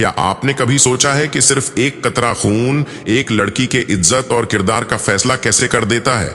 क्या आपने कभी सोचा है कि सिर्फ एक कतरा खून एक लड़की के इज्जत और किरदार का फैसला कैसे कर देता है?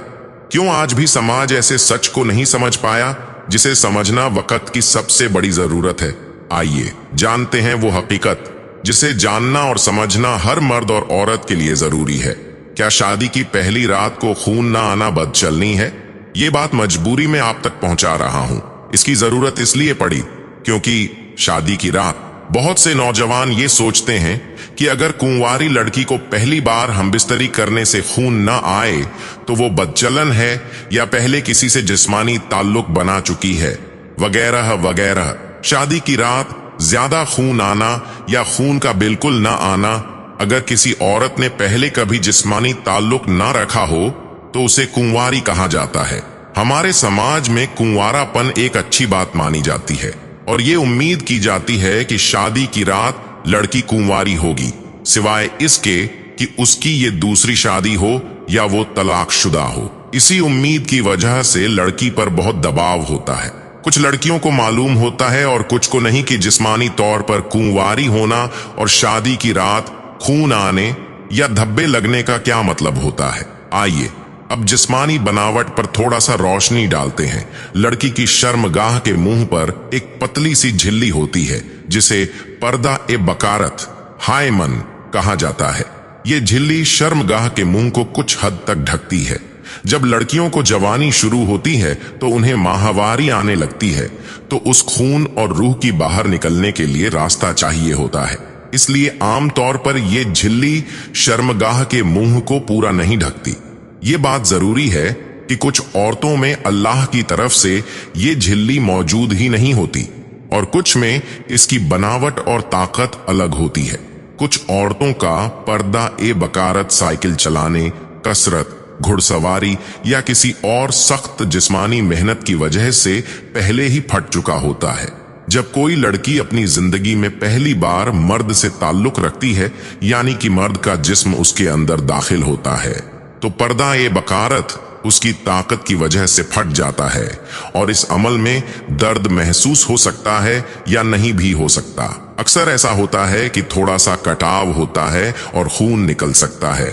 क्यों आज भी समाज ऐसे सच को नहीं समझ पाया जिसे समझना वक्त की सबसे बड़ी जरूरत है? आइए जानते हैं वो हकीकत जिसे जानना और समझना हर मर्द और औरत के लिए जरूरी है। क्या शादी की पहली रात को खून ना आना बदचलनी है? ये बात मजबूरी में आप तक पहुंचा रहा हूं। इसकी जरूरत इसलिए पड़ी क्योंकि शादी की रात बहुत से नौजवान ये सोचते हैं कि अगर कुंवारी लड़की को पहली बार हमबिस्तरी करने से खून न आए तो वो बदचलन है या पहले किसी से जिस्मानी ताल्लुक बना चुकी है, वगैरह वगैरह। शादी की रात ज्यादा खून आना या खून का बिल्कुल न आना, अगर किसी औरत ने पहले कभी जिस्मानी ताल्लुक न रखा हो तो उसे कुंवारी कहा जाता है। हमारे समाज में कुंवारापन एक अच्छी बात मानी जाती है और ये उम्मीद की जाती है कि शादी की रात लड़की कुंवारी होगी, सिवाय इसके कि उसकी ये दूसरी शादी हो या वो तलाकशुदा हो। इसी उम्मीद की वजह से लड़की पर बहुत दबाव होता है। कुछ लड़कियों को मालूम होता है और कुछ को नहीं कि जिस्मानी तौर पर कुंवारी होना और शादी की रात खून आने या धब्बे लगने का क्या मतलब होता है। आइए अब जिस्मानी बनावट पर थोड़ा सा रोशनी डालते हैं। लड़की की शर्मगाह के मुंह पर एक पतली सी झिल्ली होती है जिसे पर्दा ए बकारत हायमन कहा जाता है। ये झिल्ली शर्मगाह के मुंह को कुछ हद तक ढकती है। जब लड़कियों को जवानी शुरू होती है तो उन्हें माहवारी आने लगती है, तो उस खून और रूह की बाहर निकलने के लिए रास्ता चाहिए होता है। इसलिए आमतौर पर यह झिल्ली शर्मगाह के मुंह को पूरा नहीं ढकती। ये बात जरूरी है कि कुछ औरतों में अल्लाह की तरफ से ये झिल्ली मौजूद ही नहीं होती और कुछ में इसकी बनावट और ताकत अलग होती है। कुछ औरतों का पर्दा ए बकारत साइकिल चलाने, कसरत, घुड़सवारी या किसी और सख्त जिस्मानी मेहनत की वजह से पहले ही फट चुका होता है। जब कोई लड़की अपनी जिंदगी में पहली बार मर्द से ताल्लुक रखती है, यानी कि मर्द का जिस्म उसके अंदर दाखिल होता है, तो पर्दा ए बकारत उसकी ताकत की वजह से फट जाता है और इस अमल में दर्द महसूस हो सकता है या नहीं भी हो सकता। अक्सर ऐसा होता है कि थोड़ा सा कटाव होता है और खून निकल सकता है,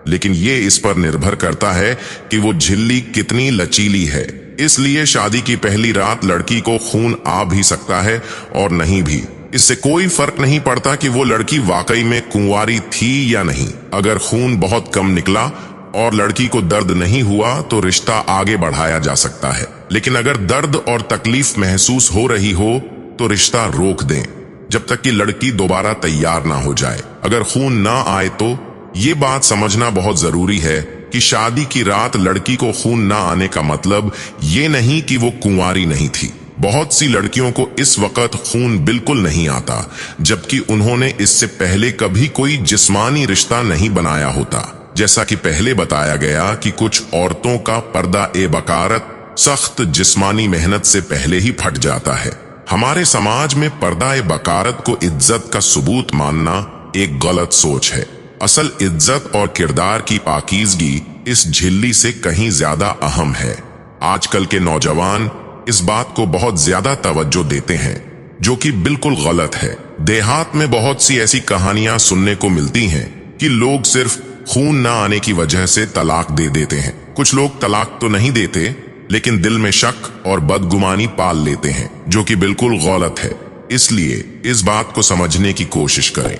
लेकिन ये इस पर निर्भर करता है कि वो झिल्ली कितनी लचीली है। इसलिए शादी की पहली रात लड़की को खून आ भी सकता है और नहीं भी। इससे कोई फर्क नहीं पड़ता कि वो लड़की वाकई में कुंवारी थी या नहीं। अगर खून बहुत कम निकला और लड़की को दर्द नहीं हुआ तो रिश्ता आगे बढ़ाया जा सकता है, लेकिन अगर दर्द और तकलीफ महसूस हो रही हो तो रिश्ता रोक दें जब तक कि लड़की दोबारा तैयार ना हो जाए। अगर खून ना आए तो ये बात समझना बहुत जरूरी है कि शादी की रात लड़की को खून ना आने का मतलब ये नहीं कि वो कुंवारी नहीं थी। बहुत सी लड़कियों को इस वक्त खून बिल्कुल नहीं आता, जबकि उन्होंने इससे पहले कभी कोई जिस्मानी रिश्ता नहीं बनाया होता। जैसा कि पहले बताया गया कि कुछ औरतों का पर्दा ए बकारत सख्त जिस्मानी मेहनत से पहले ही फट जाता है। हमारे समाज में पर्दा ए बकारत को इज्जत का सबूत मानना एक गलत सोच है। असल इज्जत और किरदार की पाकीज़गी इस झिल्ली से कहीं ज्यादा अहम है। आजकल के नौजवान इस बात को बहुत ज्यादा तवज्जो देते हैं, जो कि बिल्कुल गलत है। देहात में बहुत सी ऐसी कहानियां सुनने को मिलती हैं कि लोग सिर्फ खून ना आने की वजह से तलाक दे देते हैं। कुछ लोग तलाक तो नहीं देते, लेकिन दिल में शक और बदगुमानी पाल लेते हैं, जो कि बिल्कुल गलत है। इसलिए इस बात को समझने की कोशिश करें।